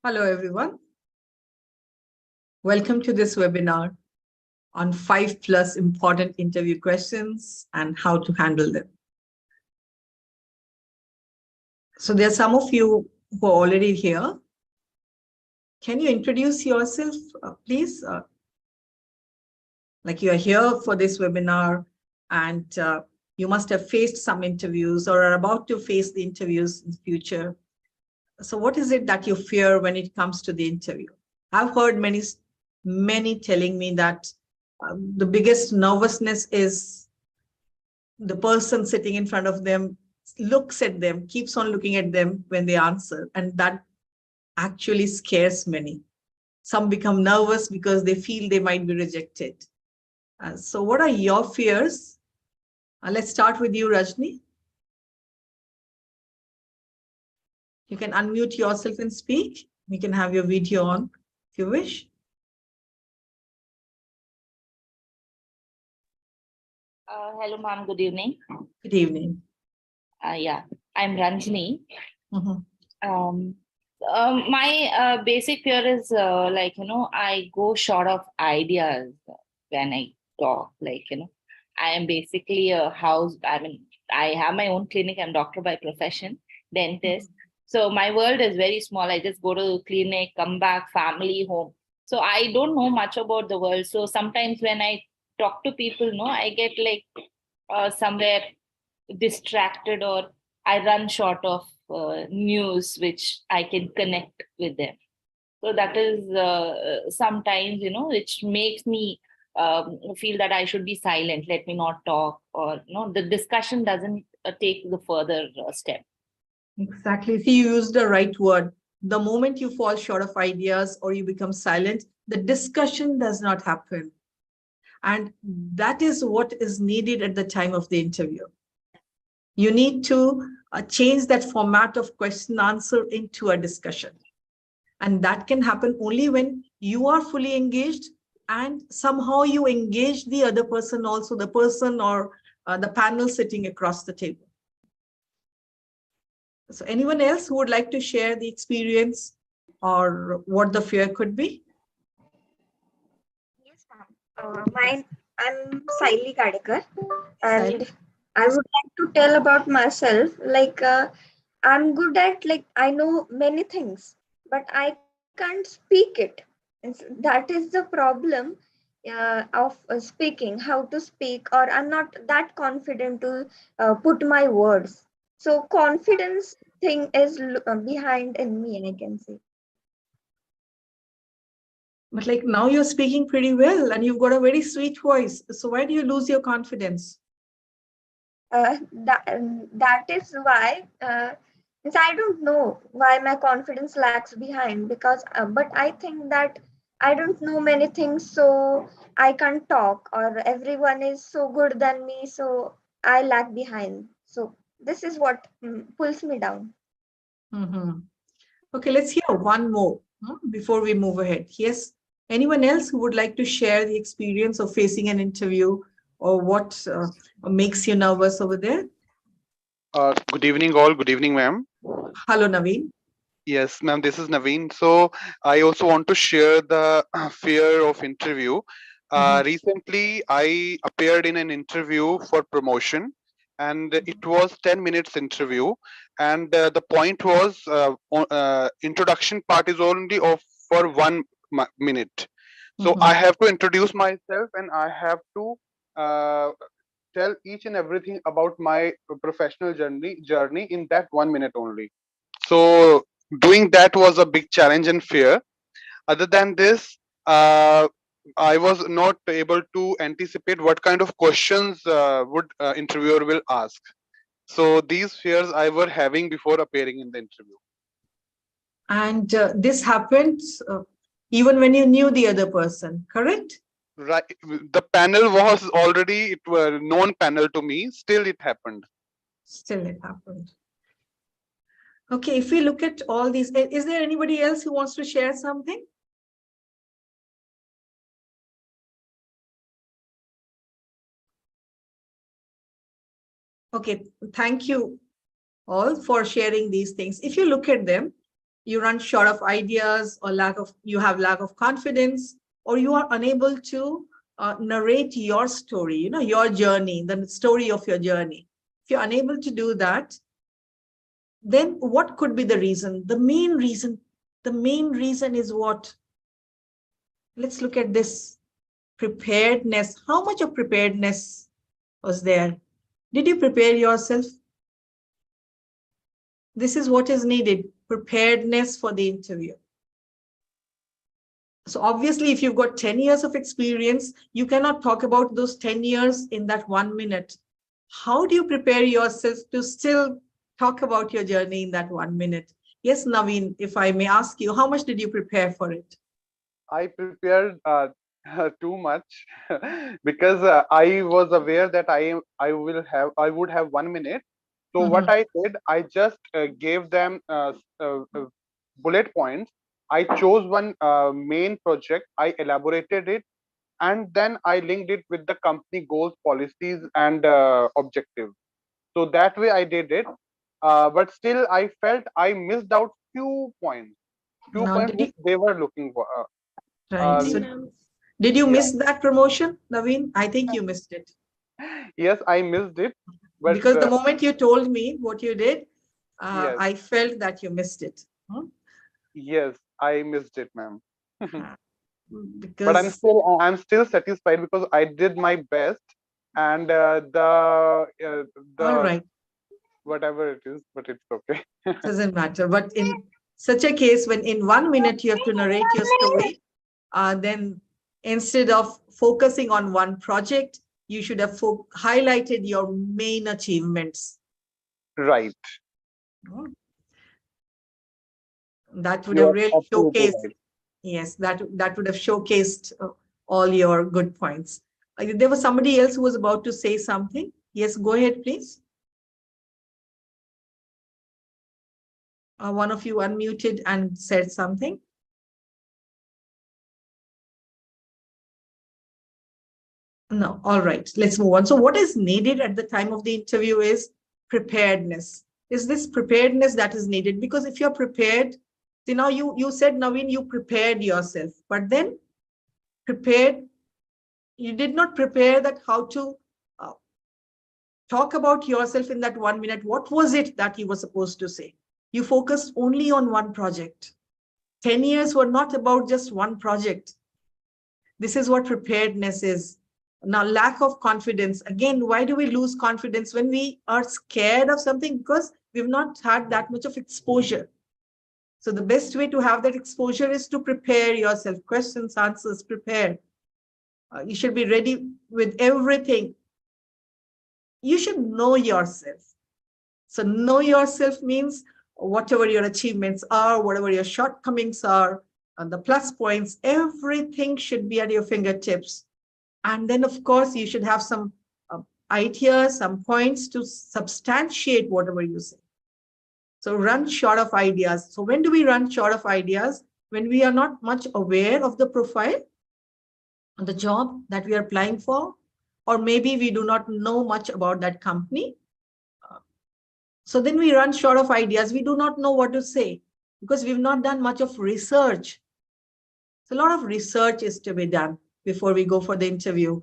Hello, everyone. Welcome to this webinar on 5+ important interview questions and how to handle them. So there are some of you who are already here. Can you introduce yourself, please? Like you are here for this webinar and you must have faced some interviews or are about to face the interviews in the future. So what is it that you fear when it comes to the interview? I've heard many telling me that the biggest nervousness is the person sitting in front of them looks at them, keeps on looking at them when they answer, and that actually scares many. Some become nervous because they feel they might be rejected. So what are your fears? Let's start with you, Rajni. You can unmute yourself and speak. You can have your video on if you wish. Hello, ma'am. Good evening. Good evening. Yeah, I'm Ranjini. Mm-hmm. My basic fear is I go short of ideas when I talk. I am basically a house. I have my own clinic. I'm doctor by profession, dentist. So my world is very small. I just go to the clinic, come back, family, home. So I don't know much about the world. So sometimes when I talk to people, I get somewhere distracted, or I run short of news which I can connect with them. So that is sometimes, which makes me feel that I should be silent, let me not talk, or the discussion doesn't take the further step. Exactly. See, you used the right word. The moment you fall short of ideas or you become silent, the discussion does not happen. And that is what is needed at the time of the interview. You need to change that format of question answer into a discussion. And that can happen only when you are fully engaged and somehow you engage the other person also, the person or the panel sitting across the table. So anyone else who would like to share the experience or what the fear could be? Yes, ma'am. I'm Saili Kadekar, and Saili? I would like to tell about myself. I'm good at, I know many things, but I can't speak it. That is the problem of speaking, how to speak, or I'm not that confident to put my words. So confidence thing is behind in me, I can say. But like now you're speaking pretty well and you've got a very sweet voice. So why do you lose your confidence? That is why means I don't know why my confidence lags behind, because but I think that I don't know many things, so I can't talk, or everyone is so good than me, so I lag behind. So this is what pulls me down. Mm-hmm. Okay, let's hear one more before we move ahead. Yes, anyone else who would like to share the experience of facing an interview or what makes you nervous over there? Good evening, all. Good evening, ma'am. Hello, Naveen. Yes, ma'am, this is Naveen. So I also want to share the fear of interview. Recently, I appeared in an interview for promotion, and it was 10 minutes interview. And the point was introduction part is only of for 1 minute. So I have to introduce myself, and I have to tell each and everything about my professional journey in that 1 minute only. So doing that was a big challenge and fear. Other than this, I was not able to anticipate what kind of questions would interviewer will ask. So these fears I were having before appearing in the interview. And this happened even when you knew the other person, correct? Right, the panel was already it were known panel to me. Still, it happened. Still it happened. Okay, if we look at all these, is there anybody else who wants to share something? Okay, thank you all for sharing these things. If you look at them, you run short of ideas, or you have lack of confidence, or you are unable to narrate your story, your journey, the story of your journey. If you're unable to do that, then what could be the reason? The main reason is what? Let's look at this preparedness. How much of preparedness was there? Did you prepare yourself? This is what is needed, preparedness for the interview. So obviously, if you've got 10 years of experience, you cannot talk about those 10 years in that 1 minute. How do you prepare yourself to still talk about your journey in that 1 minute? Yes, Naveen, if I may ask you, how much did you prepare for it? I prepared too much because I was aware that I would have 1 minute. So what I did, I just gave them bullet points. I chose one main project, I elaborated it, and then I linked it with the company goals, policies, and objectives. So that way I did it. But still, I felt I missed out few points. Few Now, points which they were looking for. right. So did you miss that promotion, Naveen? I think you missed it. Yes, I missed it. But Because the moment you told me what you did, yes, I felt that you missed it. yes, I missed it, ma'am. But Because I'm still satisfied because I did my best, and all the right, whatever it is, but it's okay. doesn't matter. But in such a case, when in 1 minute you have to narrate your story, then instead of focusing on one project, you should have highlighted your main achievements. Right. That would You have are really absolutely showcased. right. Yes, that would have showcased all your good points. There was somebody else who was about to say something. Yes, go ahead, please. One of you unmuted and said something. No, all right, let's move on. So what is needed at the time of the interview is preparedness. Is this preparedness that is needed? Because if you're prepared, see, now you said, Naveen, you prepared yourself, but then you did not prepare that how to talk about yourself in that 1 minute. What was it that you were supposed to say? You focused only on one project. 10 years were not about just one project. This is what preparedness is. Now, lack of confidence. Again, why do we lose confidence when we are scared of something? Because we've not had that much of exposure. So the best way to have that exposure is to prepare yourself. Questions, answers, prepare. You should be ready with everything. You should know yourself. So know yourself means whatever your achievements are, whatever your shortcomings are, and the plus points, everything should be at your fingertips. And then, of course, you should have some ideas, some points to substantiate whatever you say. So run short of ideas. So when do we run short of ideas? When we are not much aware of the profile, the job that we are applying for, or maybe we do not know much about that company. So then we run short of ideas. We do not know what to say because we've not done much of research. So a lot of research is to be done before we go for the interview.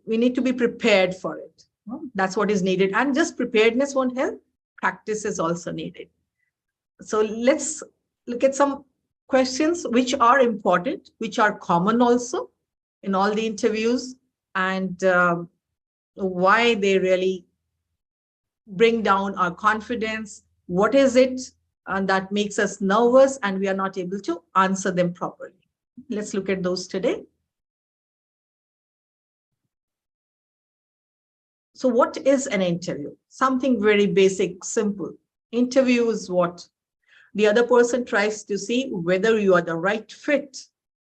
We need to be prepared for it. That's what is needed. And just preparedness won't help. Practice is also needed. So let's look at some questions which are important, which are common also in all the interviews, and why they really bring down our confidence. What is it that makes us nervous and we are not able to answer them properly? Let's look at those today. So what is an interview? Something very basic, simple. Interview is what? The other person tries to see whether you are the right fit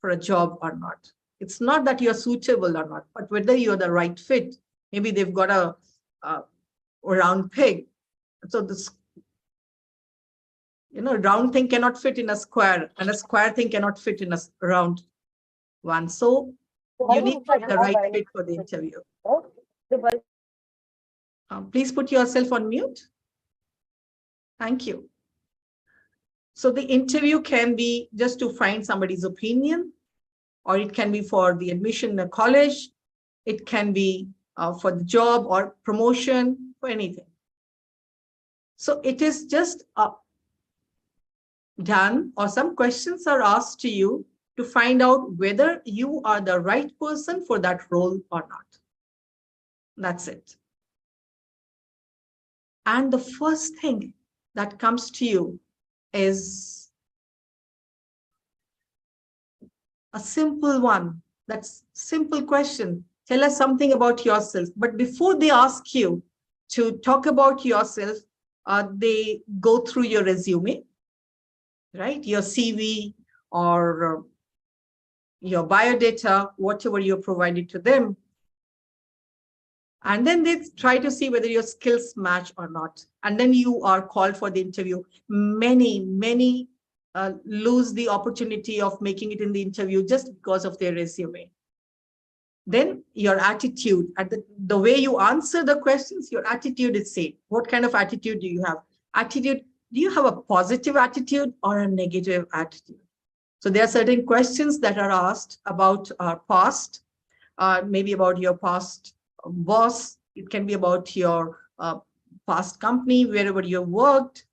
for a job or not. It's not that you're suitable or not, but whether you're the right fit. Maybe they've got a round peg. So this, round thing cannot fit in a square, and a square thing cannot fit in a round one. So you need to be the right fit for the interview. Please put yourself on mute. Thank you. So the interview can be just to find somebody's opinion, or it can be for the admission in a college. It can be for the job or promotion, for anything. So it is just done, or some questions are asked to you to find out whether you are the right person for that role or not. That's it. And the first thing that comes to you is a simple one. That's simple question. Tell us something about yourself. But before they ask you to talk about yourself, they go through your resume, right? Your CV or your biodata, whatever you provided to them. And then they try to see whether your skills match or not. And then you are called for the interview. Many lose the opportunity of making it in the interview just because of their resume. Then your attitude, at the way you answer the questions, your attitude is same. What kind of attitude do you have? Attitude, do you have a positive attitude or a negative attitude? So there are certain questions that are asked about our past, maybe about your past boss. It can be about your past company, wherever you worked.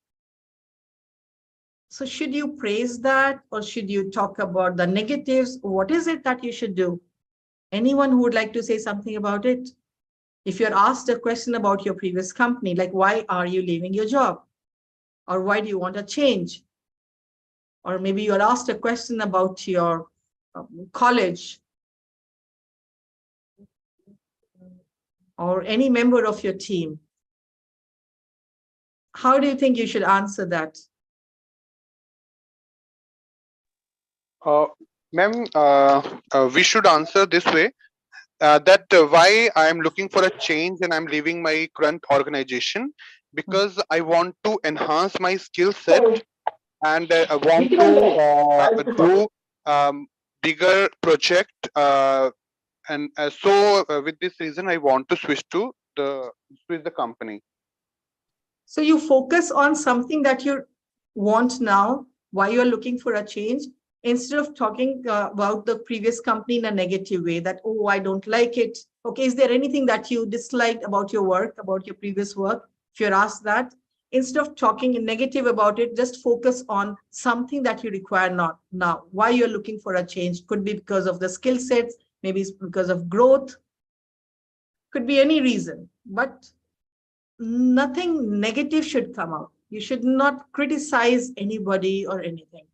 So should you praise that, or should you talk about the negatives? What is it that you should do? Anyone who would like to say something about it? If you're asked a question about your previous company, like why are you leaving your job? Or why do you want a change? Or maybe you're asked a question about your college, or any member of your team. How do you think you should answer that? Ma'am, we should answer this way, that why I am looking for a change and I'm leaving my current organization, because I want to enhance my skill set, and I want to do bigger project, and so with this reason I want to switch the company. So you focus on something that you want now, why you're looking for a change, instead of talking about the previous company in a negative way, that, oh, I don't like it. Okay, is there anything that you disliked about your work, about your previous work? If you're asked that, instead of talking negative about it, just focus on something that you require not now. Why you're looking for a change could be because of the skill sets, maybe it's because of growth, could be any reason, but nothing negative should come out. You should not criticize anybody or anything.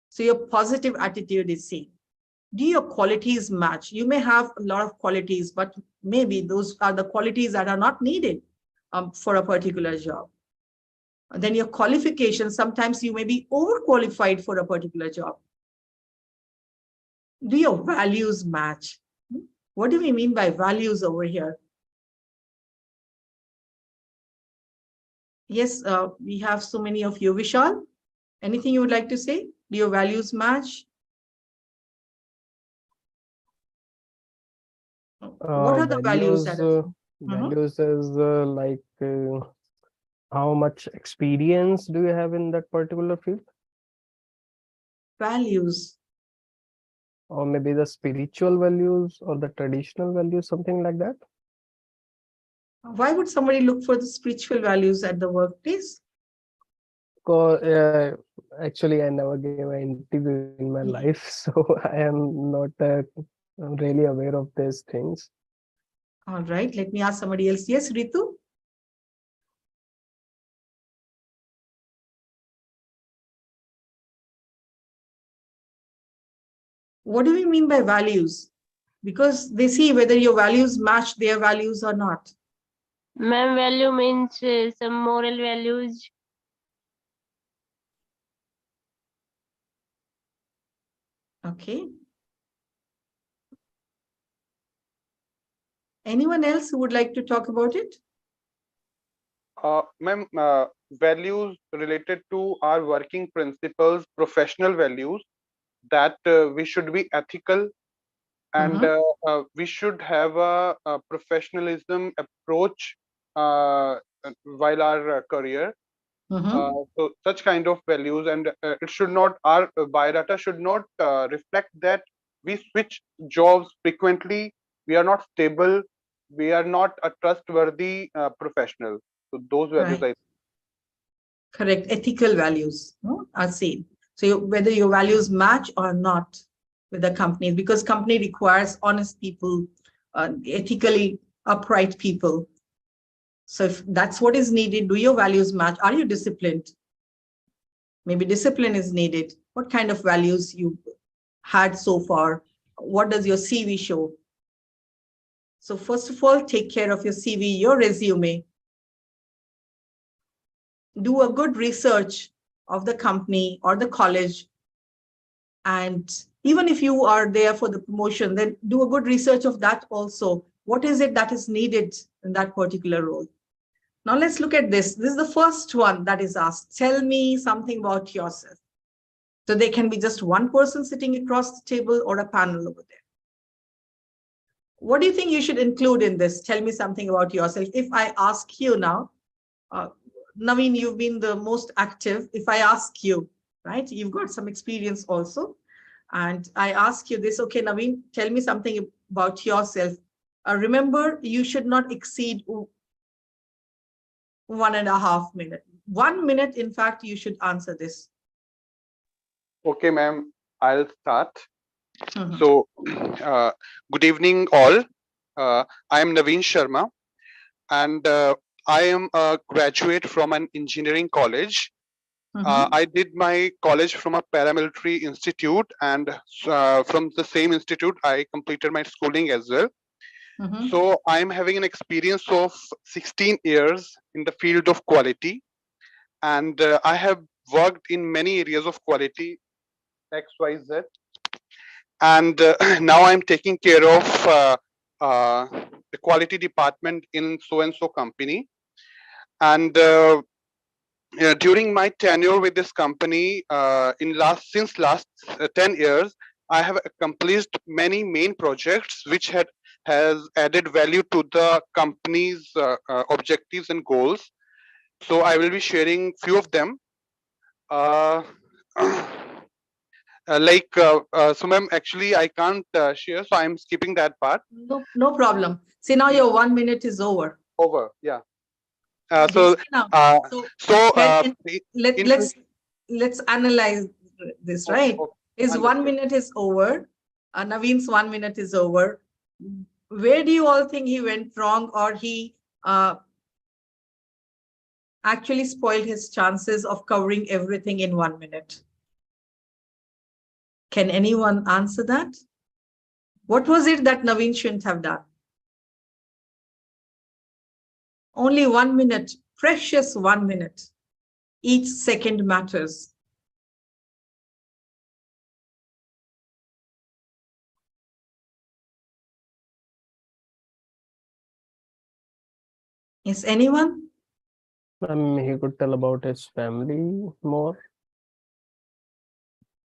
So your positive attitude is seen. Do your qualities match? You may have a lot of qualities, but maybe those are the qualities that are not needed for a particular job. And then your qualifications, sometimes you may be overqualified for a particular job. Do your values match? What do we mean by values over here? Yes, we have so many of you. Vishal, anything you would like to say? Do your values match? What are the values? Values is like how much experience do you have in that particular field? Values. Or maybe the spiritual values or the traditional values, something like that. Why would somebody look for the spiritual values at the workplace? Because actually, I never gave an interview in my life, so I am not really aware of these things. All right, let me ask somebody else. Yes, Ritu? What do we mean by values? Because they see whether your values match their values or not. Ma'am, value means some moral values. Okay. Anyone else who would like to talk about it? Ma'am, values related to our working principles, professional values, that we should be ethical, and we should have a professionalism approach while our career. So such kind of values, and it should not, our biodata should not reflect that we switch jobs frequently, we are not stable, we are not a trustworthy professional. So those values, Right. Correct. Ethical values, no, are seen. So whether your values match or not with the company, because company requires honest people, ethically upright people. So if that's what is needed, do your values match? Are you disciplined? Maybe discipline is needed. What kind of values you had so far? What does your CV show? So first of all, take care of your CV, your resume. Do a good research of the company or the college. And even if you are there for the promotion, then do a good research of that also. What is it that is needed in that particular role? Now let's look at this. This is the first one that is asked. Tell me something about yourself. So there can be just one person sitting across the table or a panel over there. What do you think you should include in this? Tell me something about yourself. If I ask you now, Naveen, you've been the most active. If I ask you, right, you've got some experience also. And I ask you this, okay, Naveen, tell me something about yourself. Remember, you should not exceed 1.5 minutes. 1 minute, in fact, you should answer this. Okay, ma'am, I'll start. So, good evening, all. I am Naveen Sharma, and I am a graduate from an engineering college. I did my college from a paramilitary institute, and from the same institute, I completed my schooling as well. So, I am having an experience of 16 years in the field of quality, and I have worked in many areas of quality, XYZ. And now I'm taking care of the quality department in so and so company. And during my tenure with this company, since last 10 years, I have accomplished many main projects which has added value to the company's objectives and goals. So I will be sharing few of them. So ma'am, actually I can't share, so I'm skipping that part. No problem. See, now your 1 minute is over. Over, yeah. Do you see now? Let's analyze this, right? His Understood. 1 minute is over. Naveen's 1 minute is over. Where do you all think he went wrong, or he actually spoiled his chances of covering everything in 1 minute? Can anyone answer that? What was it that Naveen shouldn't have done? Only 1 minute, precious 1 minute. Each second matters. Is anyone? He could tell about his family more.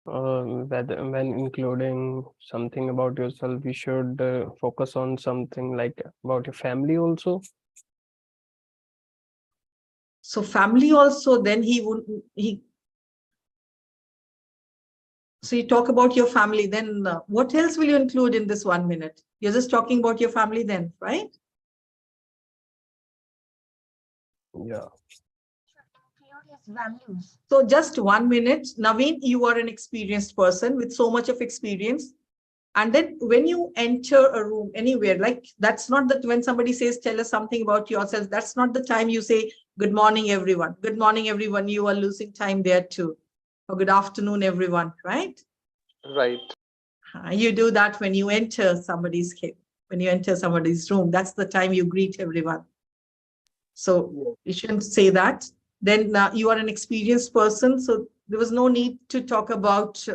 When including something about yourself, you should focus on something like about your family also. So family also, then so you talk about your family, then what else will you include in this 1 minute? You're just talking about your family then, right? Yeah. Values. So just 1 minute. Naveen, you are an experienced person with so much of experience. And then when you enter a room anywhere, like that's not that when somebody says, tell us something about yourself, that's not the time you say, good morning, everyone. Good morning, everyone. You are losing time there too. Or good afternoon, everyone, right? Right. You do that when you enter somebody's room. That's the time you greet everyone. So you shouldn't say that. Then you are an experienced person. So there was no need to talk about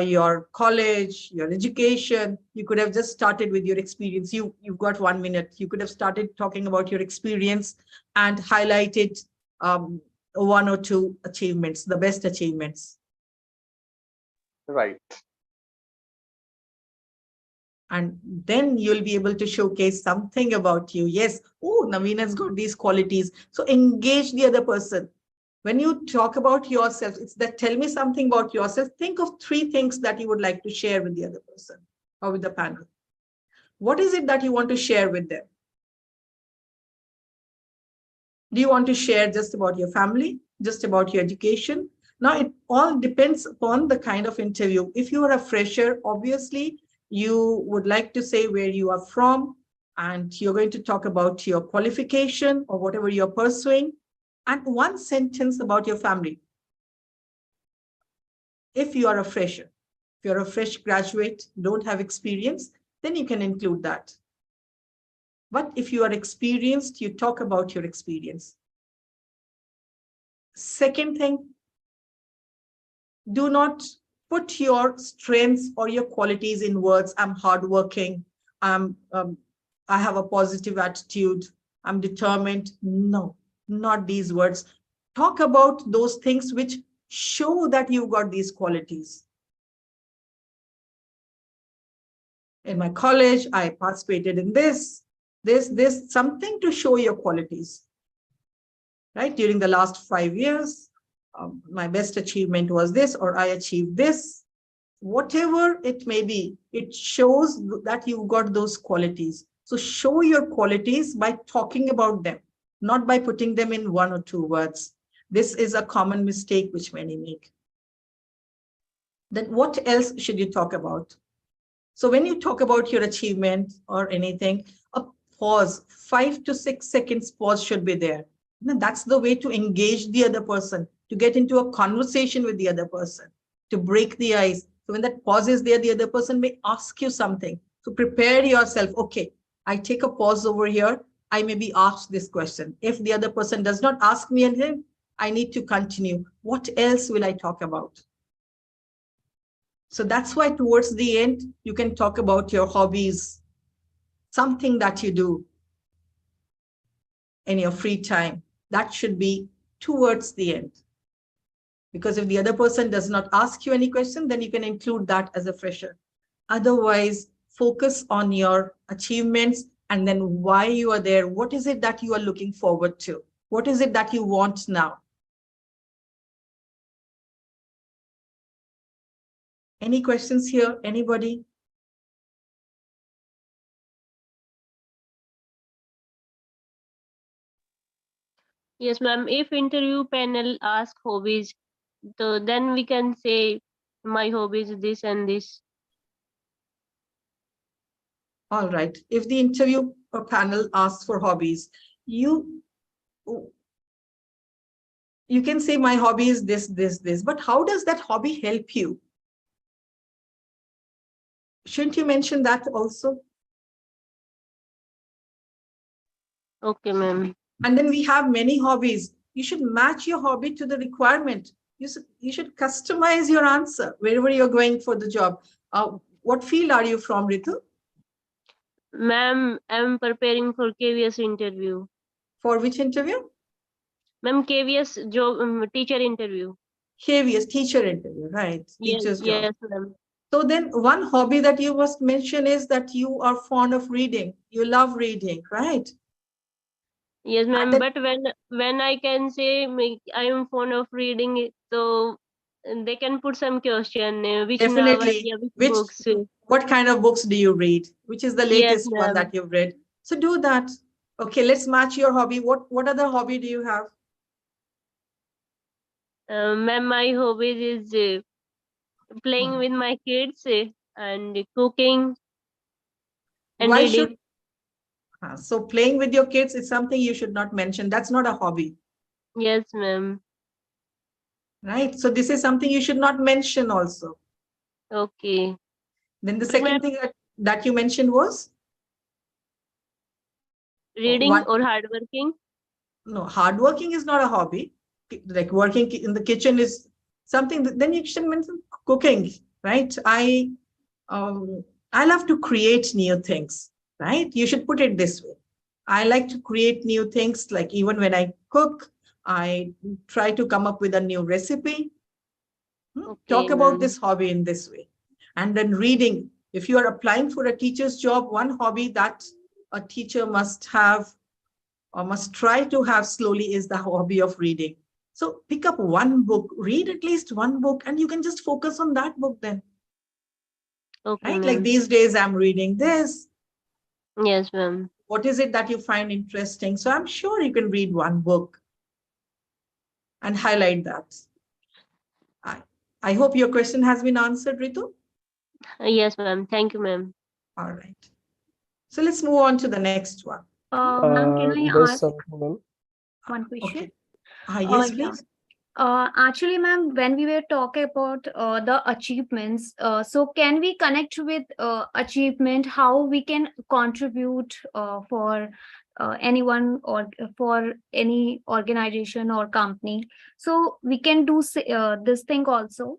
your college, your education. You could have just started with your experience. You've got 1 minute. You could have started talking about your experience and highlighted 1 or 2 achievements, the best achievements. Right. And then you'll be able to showcase something about you. Yes, oh, Naveen has got these qualities. So engage the other person. When you talk about yourself, it's that tell me something about yourself. Think of 3 things that you would like to share with the other person or with the panel. What is it that you want to share with them? Do you want to share just about your family, just about your education? Now, it all depends upon the kind of interview. If you are a fresher, obviously, you would like to say where you are from, and you're going to talk about your qualification or whatever you're pursuing, and 1 sentence about your family. If you are a fresher, if you're a fresh graduate, don't have experience, then you can include that. But if you are experienced, you talk about your experience. Second thing, do not put your strengths or your qualities in words. I'm hardworking. I have a positive attitude. I'm determined. No, not these words. Talk about those things which show that you've got these qualities. In my college, I participated in this, something to show your qualities. Right? During the last 5 years, my best achievement was this, or I achieved this. Whatever it may be, it shows that you've got those qualities. So show your qualities by talking about them, not by putting them in 1 or 2 words. This is a common mistake which many make. Then what else should you talk about? So when you talk about your achievement or anything, a pause, 5 to 6 seconds pause should be there. And that's the way to engage the other person, to get into a conversation with the other person, to break the ice. So when that pause is there, the other person may ask you something. So prepare yourself. Okay, I take a pause over here. I may be asked this question. If the other person does not ask me anything, I need to continue. What else will I talk about? So that's why towards the end, you can talk about your hobbies, something that you do in your free time. That should be towards the end. Because if the other person does not ask you any question, then you can include that as a fresher. Otherwise, focus on your achievements and then why you are there. What is it that you are looking forward to? What is it that you want now? Any questions here? Anybody? Yes, ma'am. If interview panel ask hobbies, so then we can say my hobbies is this and this. All right. If the interview panel asks for hobbies, you can say my hobby is this, this, but how does that hobby help you? Shouldn't you mention that also? Okay, ma'am. And then we have many hobbies. You should match your hobby to the requirement. You should customize your answer wherever you're going for the job. What field are you from, Ritu? Ma'am, I'm preparing for KVS interview. For which interview? Ma'am, KVS job teacher interview. KVS teacher interview, right? Yes, Teacher's job. yes, ma'am. So then one hobby that you must mention is that you are fond of reading. You love reading, right? Yes, ma'am. then- But when I can say I am fond of reading it, so they can put some question which novel, Definitely. yeah, which books. What kind of books do you read? Which is the latest one ma'am. that you've read? So do that. Okay, let's match your hobby. What other hobby do you have? Ma'am, my hobbies is playing with my kids and cooking and Why reading. should so playing with your kids is something you should not mention. That's not a hobby, Yes, ma'am. right? So this is something you should not mention also. Okay. Then the But second ma'am, thing that you mentioned was reading one- or hardworking. no, hardworking is not a hobby. Like working in the kitchen is something then you should mention cooking, right? I love to create new things, right? You should put it this way. I like to create new things, like even when I cook, I try to come up with a new recipe. Talk Okay, about ma'am. this hobby in this way. And then reading. If you are applying for a teacher's job, one hobby that a teacher must have or must try to have slowly is the hobby of reading. So pick up one book, read at least one book, and you can just focus on that book then, Okay, right? Like ma'am. these days I'm reading this. Yes, ma'am. What is it that you find interesting? So I'm sure you can read one book and highlight that. I hope your question has been answered, Ritu. Yes, ma'am. Thank you, ma'am. All right. So let's move on to the next one. Ma'am, can I There's ask something. one question? Okay. Yes, Yeah. please. Actually, ma'am, when we were talking about the achievements, so can we connect with achievement, how we can contribute for anyone or for any organization or company? So we can do this thing also.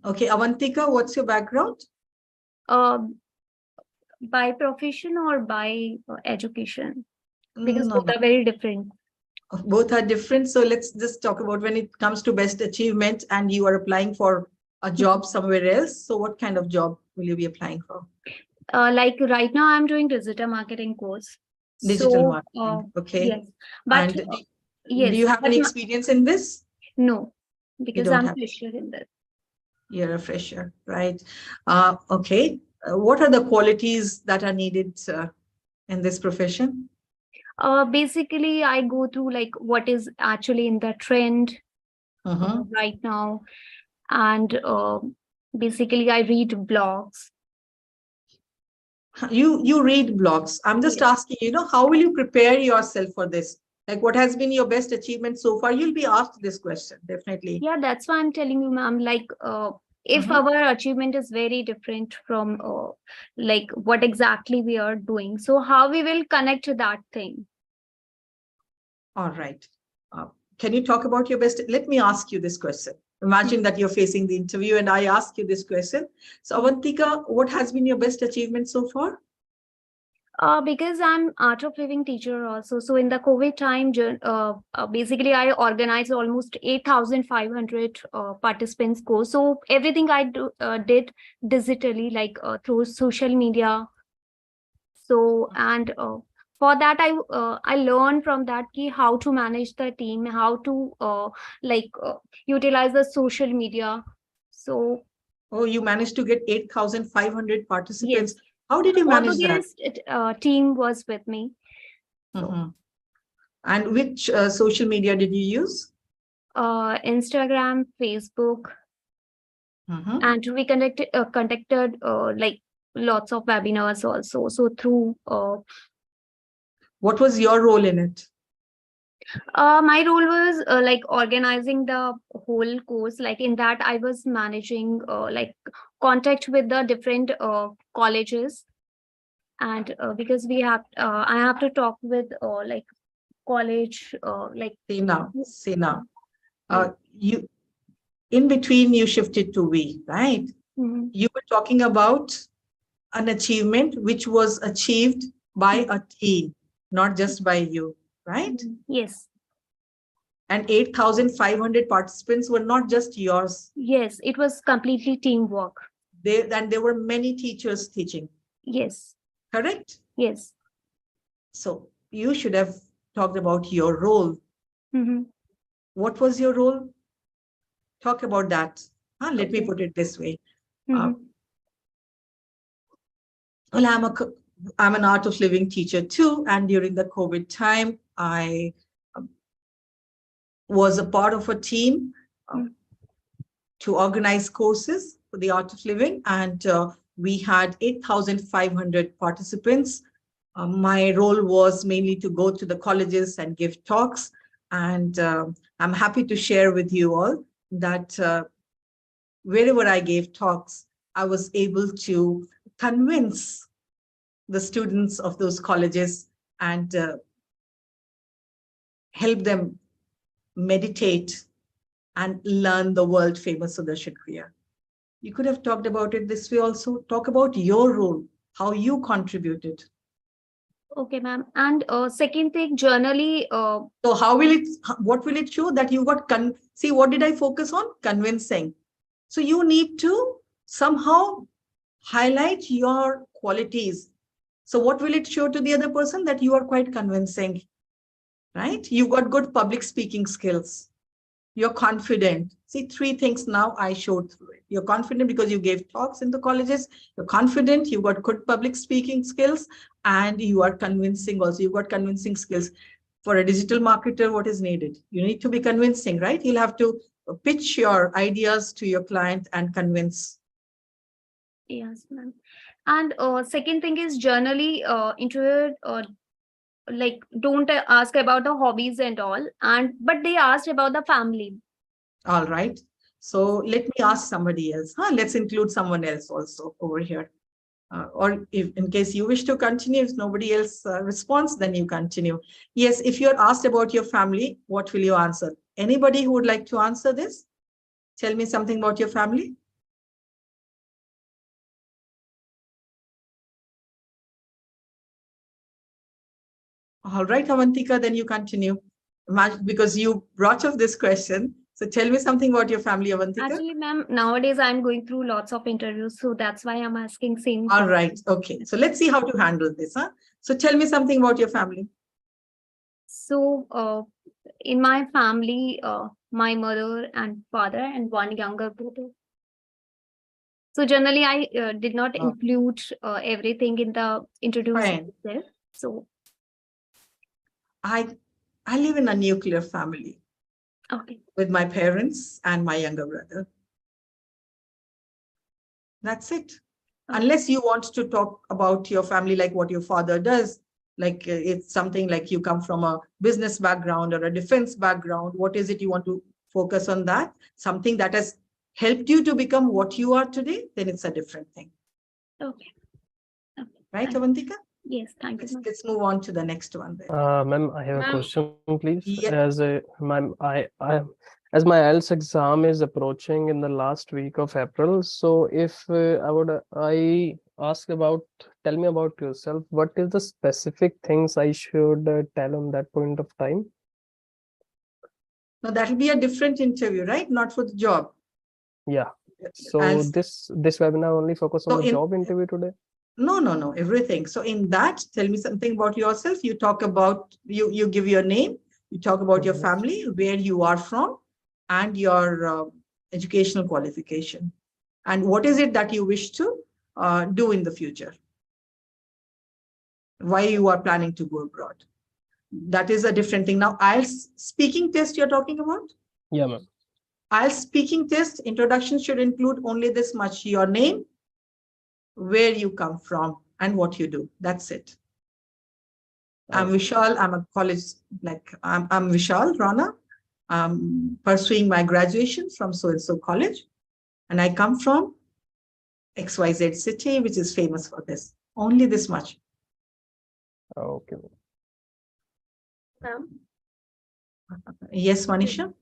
Okay, Avantika, what's your background? Uh, by profession or by education? Because No, both no. are very different. Both are different. So let's just talk about when it comes to best achievement and you are applying for a job somewhere else. So what kind of job will you be applying for? Like right now, I'm doing digital marketing course. Digital So, marketing. Okay. yes, but And yes, do you have but any experience in this? no, because don't I'm have. fresher in this. You're a fresher, right? Okay. What are the qualities that are needed in this profession? Basically, I go through like what is actually in the trend Mhm. right now, and basically I read blogs. You read blogs. I'm just Yes. asking, how will you prepare yourself for this? Like, what has been your best achievement so far? You'll be asked this question, definitely. Yeah, that's why I'm telling you, ma'am. Like, if Mhm. our achievement is very different from like what exactly we are doing, so how we will connect to that thing? All right. Can you talk about your best? Let me ask you this question. Imagine that you're facing the interview and I ask you this question. So, Avantika, what has been your best achievement so far? Because I'm art of living teacher also. So in the COVID time, basically I organized almost 8,500 participants course. So everything I did digitally, like through social media. So and for that I learned from that key how to manage the team, how to utilize the social media. So Oh, you managed to get 8,500 participants. yes, How did you manage that? Portuguese team was with me. So, Mhm. And which social media did you use? Instagram, Facebook, Mhm. and we conducted like lots of webinars also. So through What was your role in it? my role was like organizing the whole course. Like in that, I was managing like contact with the different colleges, and because I have to talk with like college like See now. yes. You in between you shifted to we, right? Mhm. You were talking about an achievement which was achieved by a team, not just by you, right? Yes. And 8,500 participants were not just yours. Yes, it was completely teamwork. There were many teachers teaching, Yes. correct? Yes. So you should have talked about your role. Mhm. What was your role? Talk about that. Let me Okay. put it this way. Mhm. Well, I'm an art of living teacher too, and during the COVID time, I was a part of a team to organize courses for the art of living, and we had 8,500 participants. My role was mainly to go to the colleges and give talks, and I'm happy to share with you all that wherever I gave talks, I was able to convince the students of those colleges and help them meditate and learn the world famous Sudarshan Kriya. You could have talked about it this way also. Talk about your role, how you contributed. Okay, ma'am. And second thing, generally, So what will it show that you got, see, what did I focus on? Convincing. So you need to somehow highlight your qualities. So what will it show to the other person? That you are quite convincing. right? You got good public speaking skills. You're confident. See, 3 things now I showed through it. You're confident because you gave talks in the colleges. You're confident, you got good public speaking skills, and you are convincing also. You've got convincing skills. For a digital marketer, what is needed? You need to be convincing, right? You'll have to pitch your ideas to your client and convince. Yes, ma'am. And second thing is generally interviewer like don't ask about the hobbies and all, and but they asked about the family. All right. So let me ask somebody else. Let's include someone else also over here. Or if in case you wish to continue, if nobody else responds, then you continue. Yes, if you're asked about your family, what will you answer? Anybody who would like to answer this? Tell me something about your family. All right, Avantika, then you continue. Because you brought up this question. So tell me something about your family, Avantika. Actually, ma'am, nowadays I'm going through lots of interviews, so that's why I'm asking same. All right. Okay. So let's see how to handle this. So tell me something about your family. So in my family, my mother and father and one younger brother. So generally, I did not include everything in the introduction itself. So I live in a nuclear family. Okay. With my parents and my younger brother. That's it. Okay. Unless you want to talk about your family, like what your father does, like it's something like you come from a business background or a defense background. What is it you want to focus on that? Something that has helped you to become what you are today, then it's a different thing. Okay. Right, Avantika? Yes, thank you. Let's move on to the next one. Ma'am, I have a question, please. Yeah. As my IELTS exam is approaching in the last week of April, so if I ask about, tell me about yourself. What is the specific things I should tell on that point of time? No, that will be a different interview, right? Not for the job. Yeah. So this webinar only focus on the job interview today? No, everything. So in that, tell me something about yourself. You talk about, you give your name, you talk about your family, where you are from, and your educational qualification. And what is it that you wish to do in the future? Why you are planning to go abroad? That is a different thing. Now, IELTS speaking test you're talking about? Yeah, ma'am. IELTS speaking test, introduction should include only this much: your name, where you come from, and what you do. That's it. I'm Vishal. I'm a college, I'm Vishal Rana. I'm pursuing my graduation from so-and-so college. And I come from XYZ city, which is famous for this. Only this much. Okay. Yes, Manisha?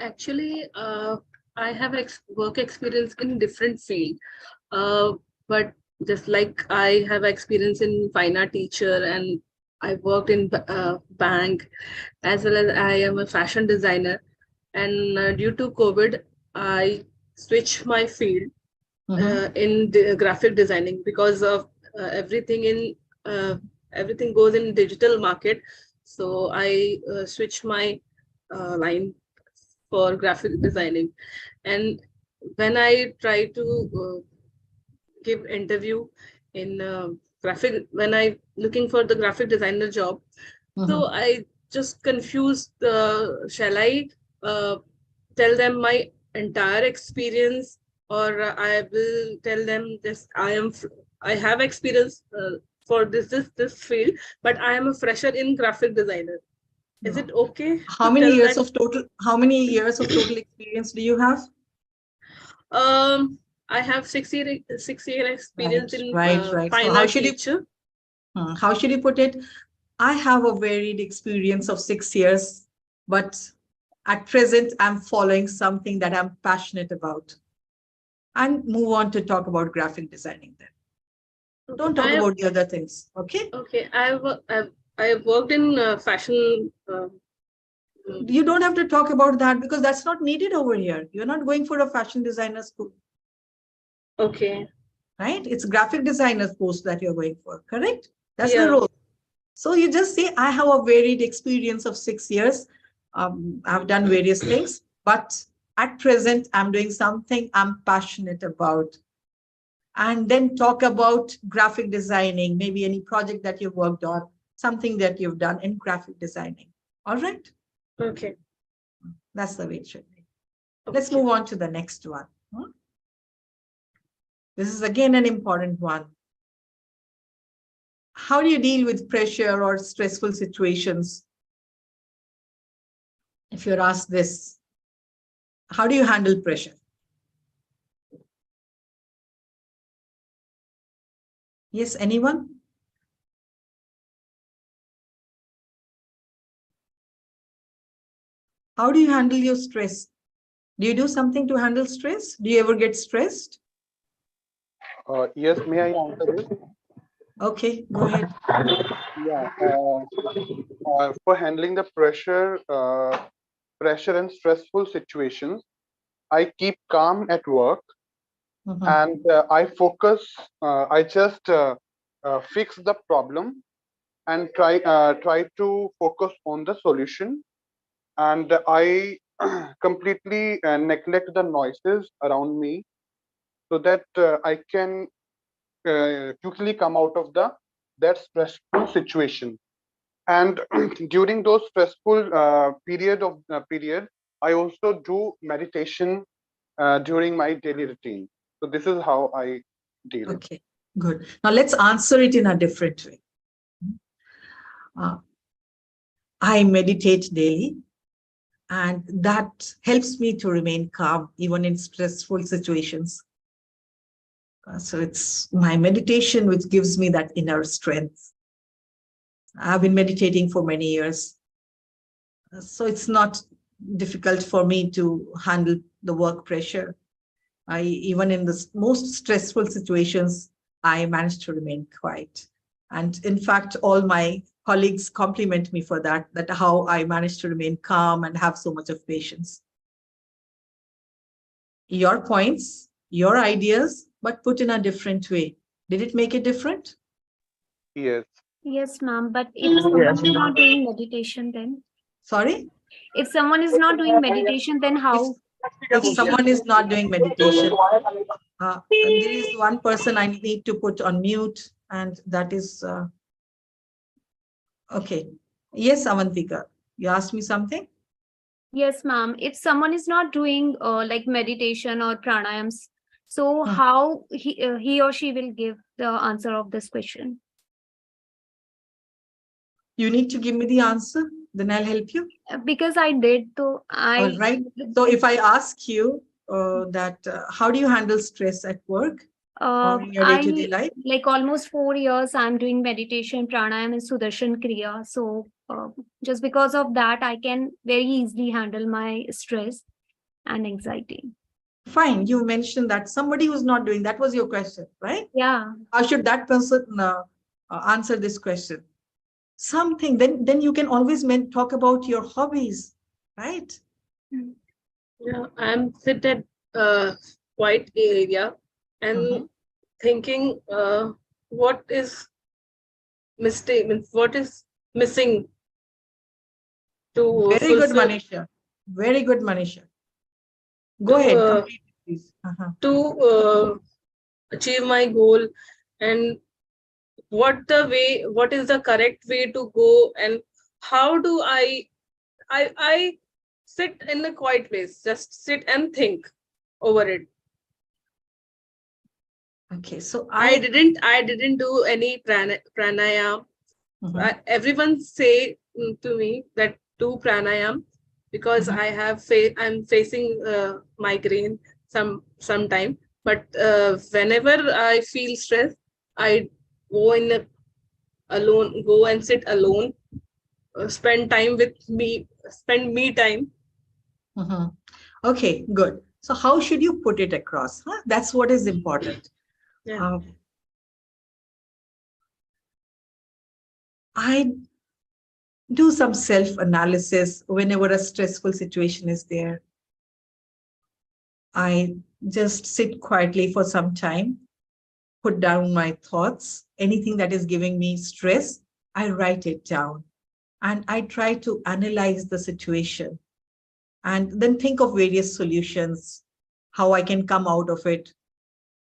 Actually, I have work experience in different field. But just like I have experience in fine art teacher, and I worked in bank, as well as I am a fashion designer. And due to COVID, I switched my field in graphic designing because of everything goes in digital market. So I switched my line for graphic designing. And when I try to give interview in when I looking for the graphic designer job, so I just confused. Shall I tell them my entire experience, or I will tell them this? I have experience for this field, but I am a fresher in graphic designer. Is it okay? How many years of total experience do you have? I have 6 year experience in right. fine So art teacher. How should you put it? I have a varied experience of 6 years, but at present I'm following something that I'm passionate about. And move on to talk about graphic designing then. Don't talk about the other things, okay? Okay, I have worked in fashion. You don't have to talk about that because that's not needed over here. You're not going for a fashion designer school. Okay. Right? It's graphic designer post that you're going for, correct? That's the role. So you just say, I have a varied experience of 6 years. I've done various things, but at present, I'm doing something I'm passionate about. And then talk about graphic designing, maybe any project that you've worked on, something that you've done in graphic designing. All right? Okay. That's the way it should be. Let's move on to the next one. This is again an important one. How do you deal with pressure or stressful situations? If you're asked this, how do you handle pressure? Yes, anyone? How do you handle your stress? Do you do something to handle stress? Do you ever get stressed? Yes, may I answer this? Okay, go ahead. Yeah. For handling the pressure and stressful situations, I keep calm at work, and I focus. I just fix the problem and try to focus on the solution, and I completely neglect the noises around me, so that I can quickly come out of that stressful situation. And during those stressful period, I also do meditation during my daily routine. So this is how I deal. Okay, good. Now let's answer it in a different way. I meditate daily, and that helps me to remain calm even in stressful situations. So it's my meditation which gives me that inner strength. I've been meditating for many years. So it's not difficult for me to handle the work pressure. Even in the most stressful situations, I managed to remain quiet. And in fact, all my colleagues compliment me for that how I managed to remain calm and have so much of patience. Your points, your ideas, but put in a different way. Did it make it different? Yes. Yes, ma'am. But if someone is not doing meditation, then? Sorry? If someone is not doing meditation, then how? If someone is not doing meditation, and there is one person I need to put on mute, and that is, okay. Yes, Avantika, you asked me something? Yes, ma'am. If someone is not doing like meditation or pranayams, so how he or she will give the answer of this question? You need to give me the answer, then I'll help you. Because I did, so All right. So if I ask you how do you handle stress at work or in your day-to-day life? Like almost 4 years, I'm doing meditation, pranayam, and Sudarshan Kriya. So just because of that, I can very easily handle my stress and anxiety. Fine. You mentioned that somebody who's not doing, that was your question, right? Yeah. How should that person answer this question? Something, then you can always talk about your hobbies, right? Yeah, I'm sit at quiet area and thinking what is mistake, what is missing to Very good, Manisha. Very good, Manisha. Go ahead, complete it, please. To achieve my goal, and what is the correct way to go, and how do I sit in a quiet place, just sit and think over it. Okay, so I didn't do any pranayam. Everyone say to me that do pranayam, because I'm facing migraine sometime. But whenever I feel stressed, I go and sit alone, spend me time. Okay, good. So how should you put it across? That's what is important. Yeah. I do some self-analysis whenever a stressful situation is there. I just sit quietly for some time, put down my thoughts, anything that is giving me stress, I write it down and I try to analyze the situation and then think of various solutions, how I can come out of it.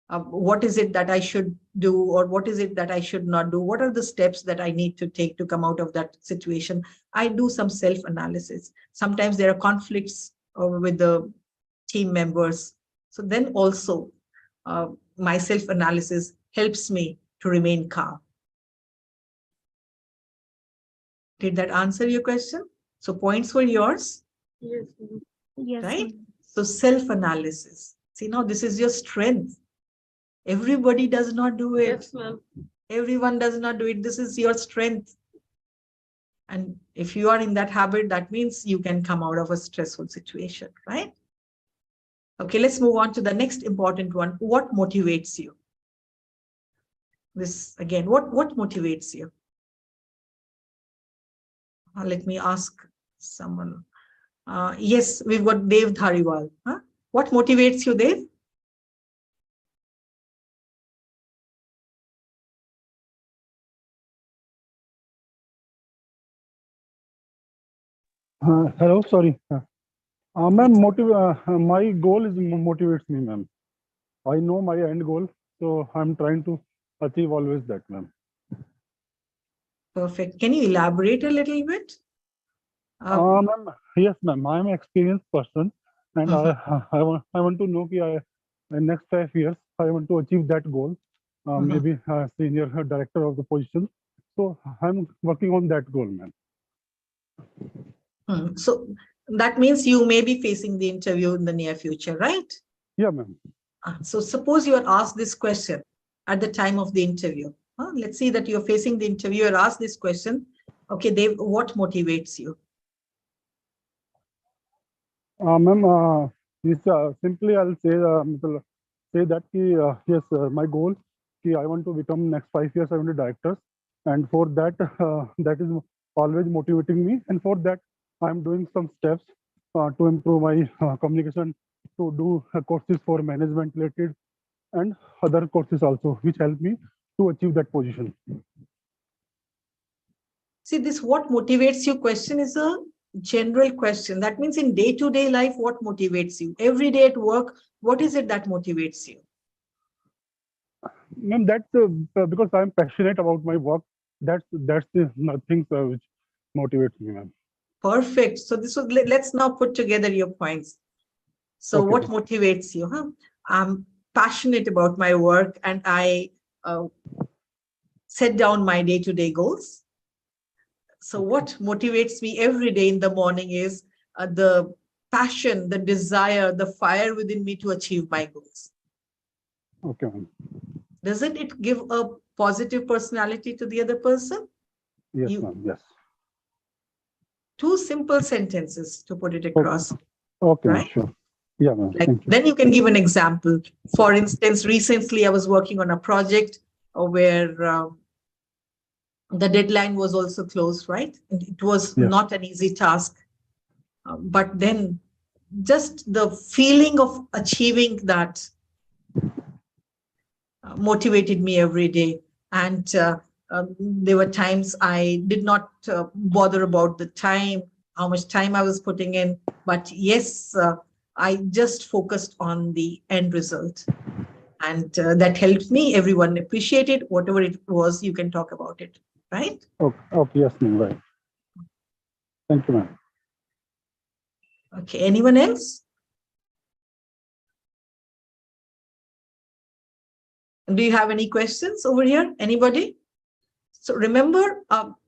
What is it that I should do, or what is it that I should not do? What are the steps that I need to take to come out of that situation? I do some self-analysis. Sometimes there are conflicts with the team members. So then also my self-analysis helps me to remain calm. Did that answer your question? So points were yours, Yes, ma'am. Yes. right? ma'am. So self-analysis. See, now this is your strength. Everybody does not do it. Yes, ma'am. Everyone does not do it. This is your strength. And if you are in that habit, that means you can come out of a stressful situation, right? Okay, let's move on to the next important one. What motivates you? This again, what motivates you? Let me ask someone. Yes, we've got Dev Dhariwal. Huh? What motivates you, Dev? Hello, sorry. Ma'am, my goal is motivates me, ma'am. I know my end goal, so I'm trying to achieve always that, ma'am. Perfect. Can you elaborate a little bit? Ma'am, yes, ma'am. I'm an experienced person, and I want to know that in next 5 years I want to achieve that goal. Maybe senior director of the position. So I'm working on that goal, ma'am. So that means you may be facing the interview in the near future, right? Yeah, ma'am. So suppose you are asked this question at the time of the interview. Let's see that you're facing the interview and asked this question. Okay, Dev, what motivates you? Ma'am, simply I'll say that yes, my goal I want to become next 5 years I want to director, and for that that is always motivating me, and for that I'm doing some steps to improve my communication, to do courses for management related and other courses also, which help me to achieve that position. See, this what motivates you question is a general question. That means in day-to-day life, what motivates you? Every day at work, what is it that motivates you? Ma'am, that's because I'm passionate about my work. That's the things which motivates me, ma'am. Perfect. So this was, let's now put together your points. So Okay. what motivates you? I'm passionate about my work and I set down my day-to-day goals. So what motivates me every day in the morning is the passion, the desire, the fire within me to achieve my goals. Okay, ma'am. Doesn't it give a positive personality to the other person? Yes, ma'am. Yes. Two simple sentences to put it across. Okay, right? sure. Yeah, ma'am. Like, Thank you. then you can give an example. For instance, recently I was working on a project where the deadline was also close, right? And it was not an easy task. But then just the feeling of achieving that motivated me every day. And there were times I did not bother about the time, how much time I was putting in. But yes, I just focused on the end result. And that helped me. Everyone appreciated whatever it was. You can talk about it, right? Okay, yes, ma'am. Right. Thank you, ma'am. Okay, anyone else? Do you have any questions over here? Anybody? So remember,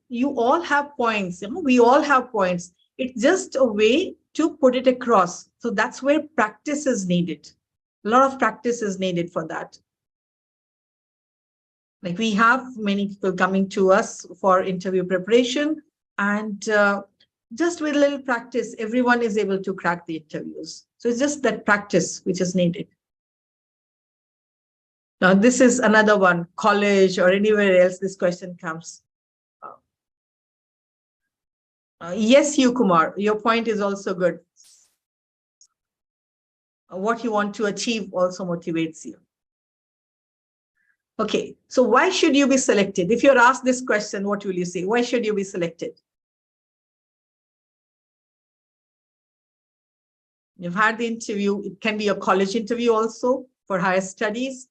you all have points. You know, we all have points. It's just a way to put it across. So that's where practice is needed. A lot of practice is needed for that. Like we have many people coming to us for interview preparation, and just with a little practice, everyone is able to crack the interviews. So it's just that practice which is needed. Now, this is another one, college or anywhere else this question comes. Yes, you, Kumar, your point is also good. What you want to achieve also motivates you. Okay, so why should you be selected? If you're asked this question, what will you say? Why should you be selected? You've had the interview. It can be a college interview also for higher studies.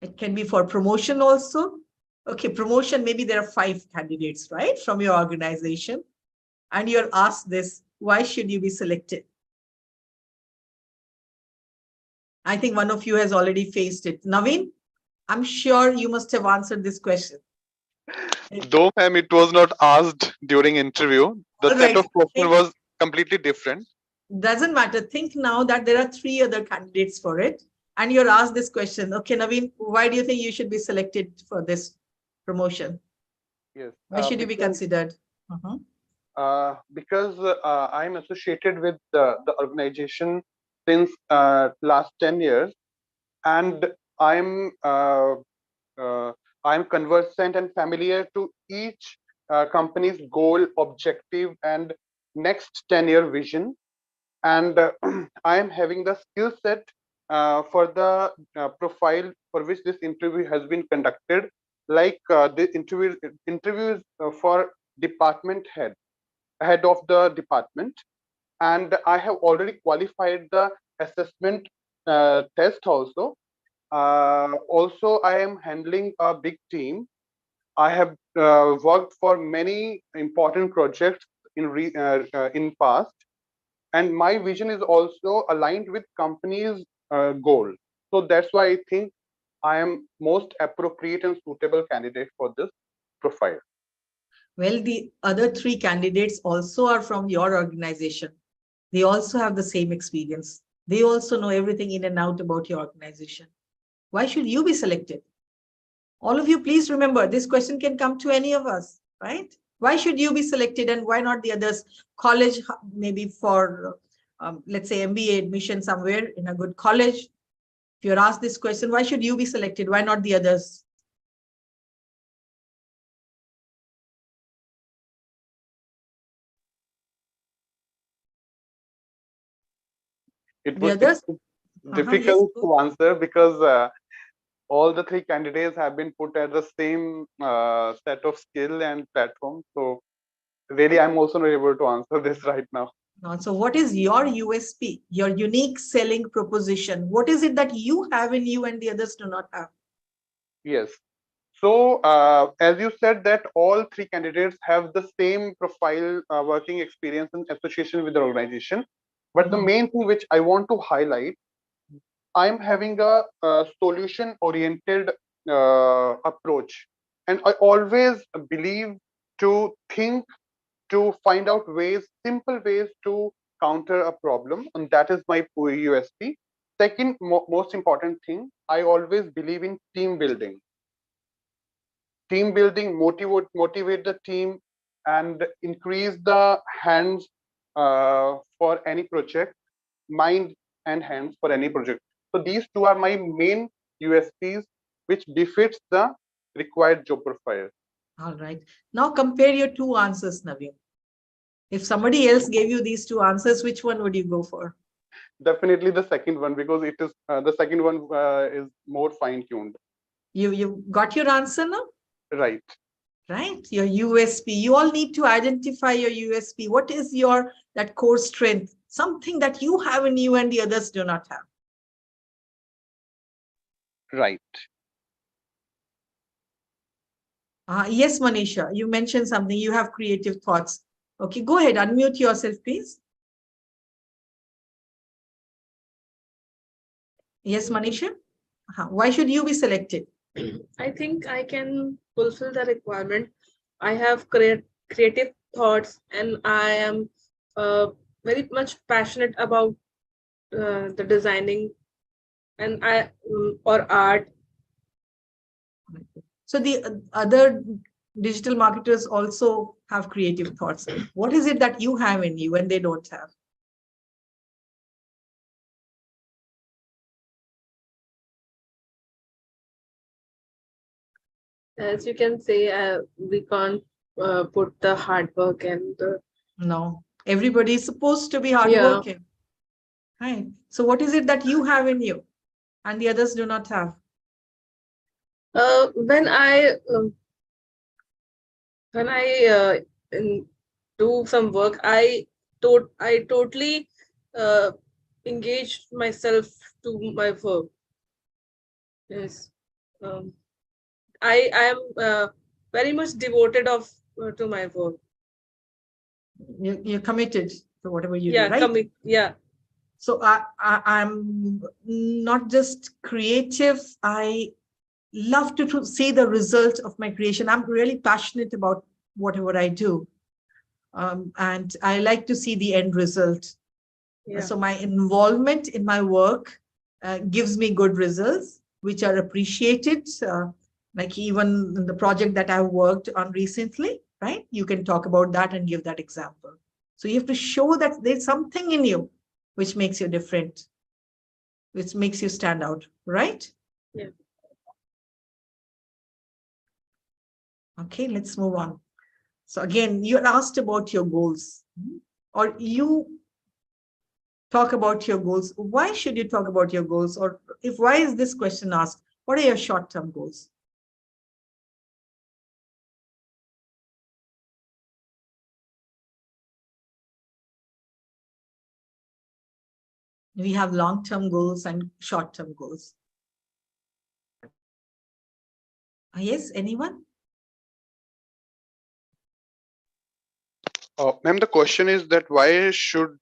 It can be for promotion also. Okay, promotion, maybe there are 5 candidates, right, from your organization. And you're asked this, why should you be selected? I think one of you has already faced it. Naveen, I'm sure you must have answered this question. Though, ma'am, it was not asked during interview. The All set right. of question was completely different. Doesn't matter. Think now that there are 3 other candidates for it. And you're asked this question. Okay, Naveen, why do you think you should be selected for this promotion? Yes. Why should you be considered? Because I'm associated with the organization since last 10 years, and I'm conversant and familiar to each company's goal, objective, and next 10-year vision. And I am having the skill set for the profile for which this interview has been conducted. Like the interview is for department head of the department, and I have already qualified the assessment test also. Also, I am handling a big team. I have worked for many important projects in past, and my vision is also aligned with company's goal. So that's why I think I am most appropriate and suitable candidate for this profile. Well, the other 3 candidates also are from your organization. They also have the same experience. They also know everything in and out about your organization. Why should you be selected? All of you, please remember, this question can come to any of us, right? Why should you be selected and why not the others? College, maybe for, let's say, MBA admission somewhere in a good college. If you're asked this question, why should you be selected? Why not the others? It The was others? difficult Yes, to answer because all the 3 candidates have been put at the same set of skill and platform. So really, I'm also not able to answer this right now. So what is your USP, your unique selling proposition? What is it that you have in you and the others do not have? Yes. So as you said that all 3 candidates have the same profile, working experience and association with the organization. But the main thing which I want to highlight, I'm having a solution-oriented approach. And I always believe to think, to find out ways, simple ways to counter a problem. And that is my USP. Second, most important thing, I always believe in team building. Team building, motivate the team and increase the hands for any project, mind and hands for any project. So these 2 are my main USPs, which befits the required job profile. All right. Now compare your 2 answers, Naveen. If somebody else gave you these 2 answers, which one would you go for? Definitely the second one, because it is the second one is more fine-tuned. You got your answer now? Right. Right. Your USP. You all need to identify your USP. What is your that core strength? Something that you have in you and the others do not have. Right. Yes, Manisha, you mentioned something. You have creative thoughts. Okay, go ahead. Unmute yourself, please. Yes, Manisha. Why should you be selected? I think I can fulfill the requirement. I have creative thoughts, and I am very much passionate about the designing and or art. So the other digital marketers also have creative thoughts. What is it that you have in you and they don't have? As you can say, we can't put the hard work and the... No, everybody is supposed to be hardworking. Right. So what is it that you have in you and the others do not have? When do some work, I totally engage myself to my work. Yes, I am very much devoted to my work. You're committed to whatever you do, Yeah, right? yeah. So I'm not just creative. I love to see the result of my creation. I'm really passionate about whatever I do. And I like to see the end result. Yeah. So my involvement in my work gives me good results, which are appreciated. Like even in the project that I've worked on recently, right? You can talk about that and give that example. So you have to show that there's something in you which makes you different, which makes you stand out, right? Yeah. Okay, let's move on. So again, you're asked about your goals, or you talk about your goals. Why should you talk about your goals? Or if why is this question asked? What are your short-term goals? We have long-term goals and short-term goals. Yes, anyone? Ma'am, the question is that why should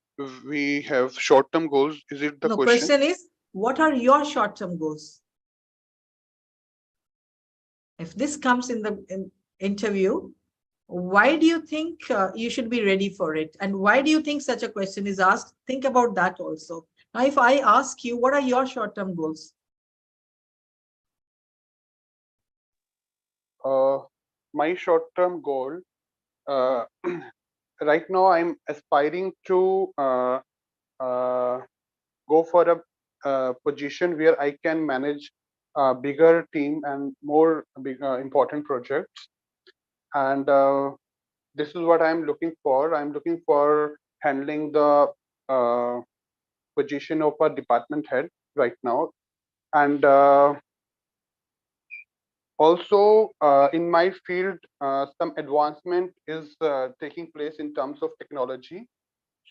we have short-term goals? Is it the No, question? question is, what are your short-term goals? If this comes in the interview, why do you think you should be ready for it? And why do you think such a question is asked? Think about that also. Now, if I ask you, what are your short-term goals? My short-term goal, right now I'm aspiring to go for a position where I can manage a bigger team and more important projects. And this is what I'm looking for. I'm looking for handling the position of a department head right now. And also in my field, some advancement is taking place in terms of technology.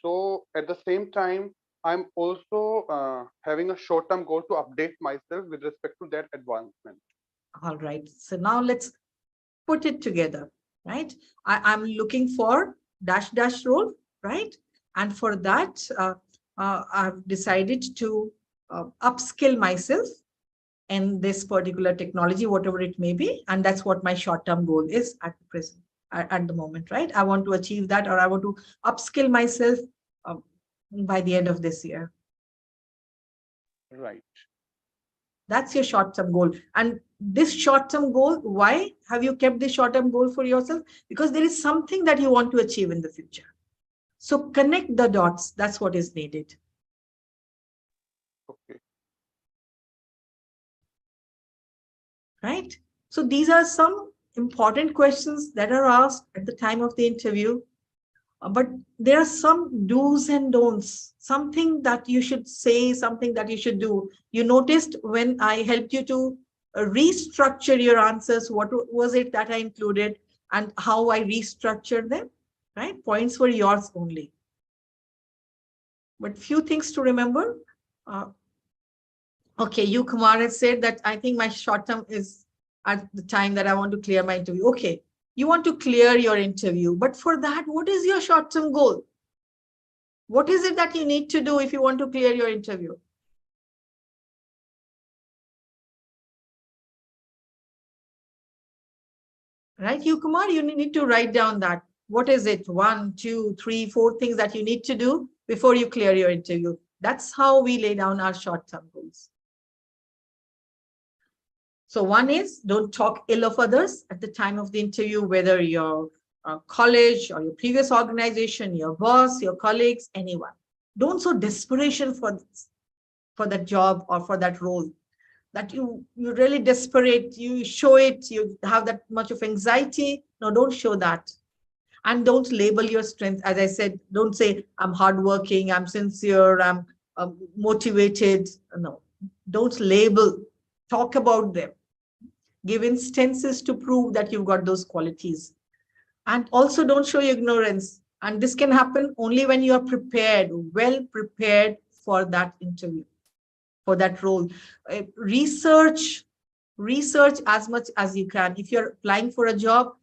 So at the same time, I'm also having a short-term goal to update myself with respect to that advancement. All right. So now let's put it together, right? I'm looking for dash dash role, right? And for that, I've decided to upskill myself in this particular technology, whatever it may be. And that's what my short-term goal is at the present, at the moment, right? I want to achieve that, or I want to upskill myself by the end of this year. Right. That's your short-term goal. And this short-term goal, why have you kept this short-term goal for yourself? Because there is something that you want to achieve in the future. So connect the dots. That's what is needed. Okay. Right? So these are some important questions that are asked at the time of the interview. But there are some do's and don'ts, something that you should say, something that you should do. You noticed when I helped you to restructure your answers, what was it that I included and how I restructured them, right? Points were yours only. But few things to remember. Okay, you, Kumar, has said that I think my short term is at the time that I want to clear my interview. Okay, you want to clear your interview, but for that, what is your short term goal? What is it that you need to do if you want to clear your interview? Right, you, Kumar, you need to write down that. What is it? 1, 2, 3, 4 things that you need to do before you clear your interview. That's how we lay down our short-term goals. So one is, don't talk ill of others at the time of the interview, whether your college or your previous organization, your boss, your colleagues, anyone. Don't show desperation for that job or for that role. That you're really desperate, you show it, you have that much of anxiety. No, don't show that. And don't label your strength. As I said, don't say, I'm hardworking, I'm sincere, I'm motivated. No, don't label, talk about them. Give instances to prove that you've got those qualities. And also don't show ignorance. And this can happen only when you are prepared, well prepared for that interview, for that role. Research as much as you can. If you're applying for a job,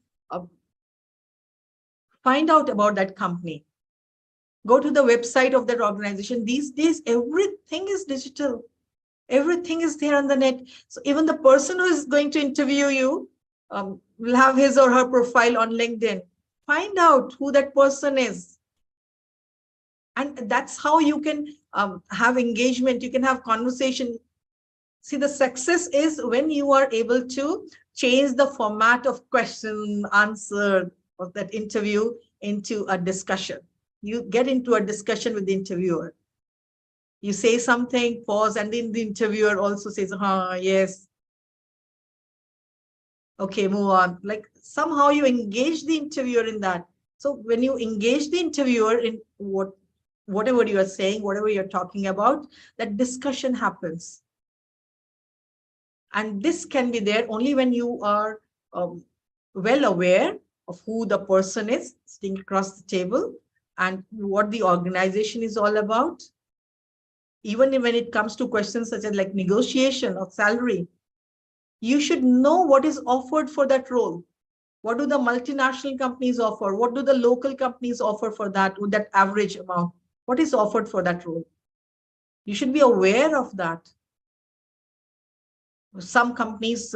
find out about that company. Go to the website of that organization. These days, everything is digital. Everything is there on the net. So even the person who is going to interview you will have his or her profile on LinkedIn. Find out who that person is. And that's how you can have engagement. You can have conversation. See, the success is when you are able to change the format of question, answer of that interview into a discussion. You get into a discussion with the interviewer. You say something, pause, and then the interviewer also says, yes. Okay, move on. Like somehow you engage the interviewer in that. So when you engage the interviewer in whatever you are saying, whatever you're talking about, that discussion happens. And this can be there only when you are well aware of who the person is sitting across the table and what the organization is all about. Even when it comes to questions such as like negotiation of salary, you should know what is offered for that role. What do the multinational companies offer? What do the local companies offer for that, with that average amount? What is offered for that role? You should be aware of that. Some companies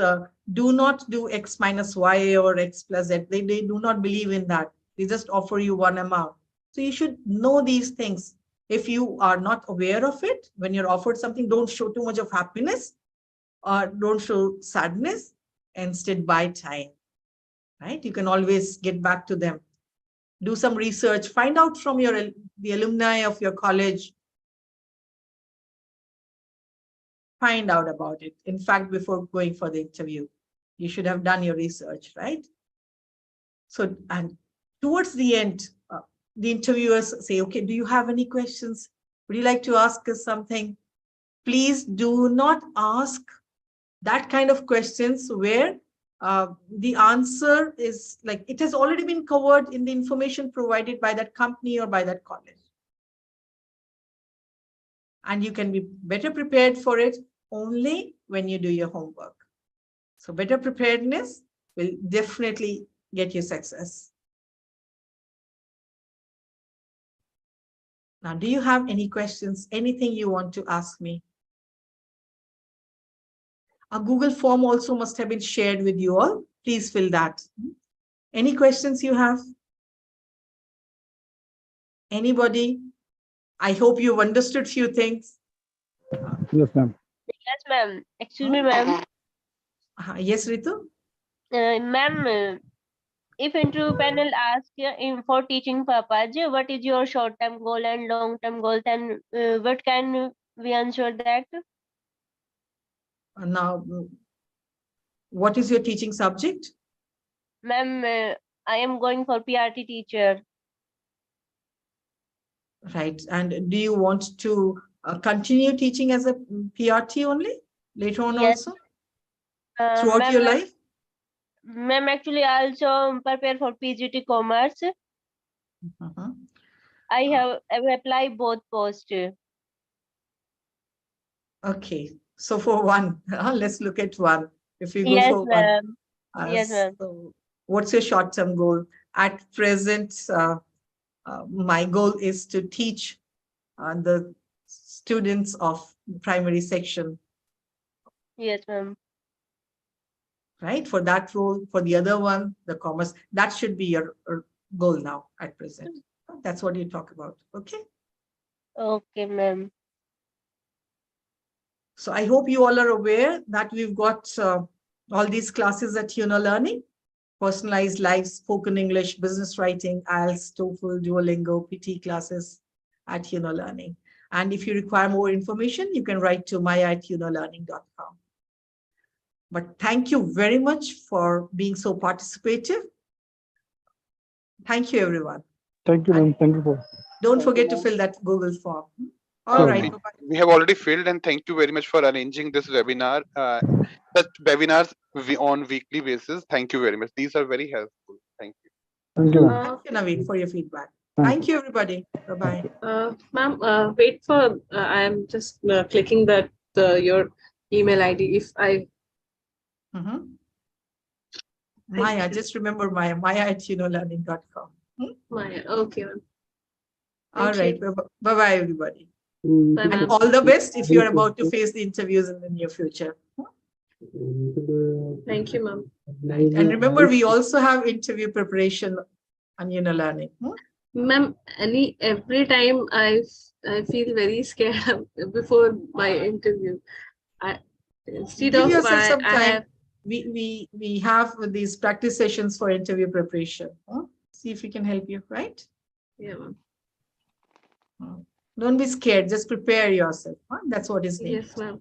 do not do X minus Y or X plus Z. They do not believe in that. They just offer you one amount. So you should know these things. If you are not aware of it, when you're offered something, don't show too much of happiness or don't show sadness. Instead, buy time, right? You can always get back to them. Do some research, find out from the alumni of your college. Find out about it. In fact, before going for the interview, you should have done your research, right? So, and towards the end, the interviewers say, okay, do you have any questions? Would you like to ask us something? Please do not ask that kind of questions where the answer is like, it has already been covered in the information provided by that company or by that college. And you can be better prepared for it only when you do your homework. So better preparedness will definitely get you success. Now, do you have any questions, anything you want to ask me? A Google form also must have been shared with you all. Please fill that. Any questions you have? Anybody? I hope you've understood few things. Yes, ma'am. Yes, ma'am. Excuse me, ma'am. Yes, Ritu? Ma'am, if interview panel asks for teaching purpose, what is your short-term goal and long-term goal? Then what can we answer that? Now, what is your teaching subject? Ma'am, I am going for PRT teacher. Right. And do you want to continue teaching as a PRT only later on Yes. also? Throughout your life? Ma'am, actually I also prepare for PGT Commerce. I have applied both posts. Okay. So for one, let's look at one. If you go Yes, for ma'am. one. Yes, ma'am. So what's your short-term goal? At present, my goal is to teach the students of primary section. Yes, ma'am. Right? For that role, for the other one, the commerce, that should be your goal now at present. That's what you talk about. Okay. Okay, ma'am. So I hope you all are aware that we've got all these classes at Learning, personalized live spoken English, business writing, IELTS, TOEFL, Duolingo, PT classes at Learning. And if you require more information, you can write to maya@learning.com. But thank you very much for being so participative. Thank you, everyone. Thank you, ma'am. Thank you for. Don't forget to fill that Google form. All Uh, right. we, Bye-bye. we have already filled, and thank you very much for arranging this webinar. Such webinars on weekly basis. Thank you very much. These are very helpful. Thank you. Thank you. ma'am. Thank you, Naveen, for your feedback. Thank Thank you, everybody. Bye-bye. Ma'am, wait for, I am just clicking that your email ID. If I, Mhm. Maya, just remember Maya, maya@learning.com. my, okay, ma'am. All Thank right. you. Bye-bye, everybody. Bye, And ma'am. all the best if you're about to face the interviews in the near future. Thank you, ma'am. Right. And remember, we also have interview preparation on Learning. Ma'am, every time I feel very scared before my interview. Instead Give of yourself some I time. have, We have these practice sessions for interview preparation. See if we can help you, right? yeah, ma'am. Don't be scared. Just prepare yourself. That's what is needed. Yes, ma'am.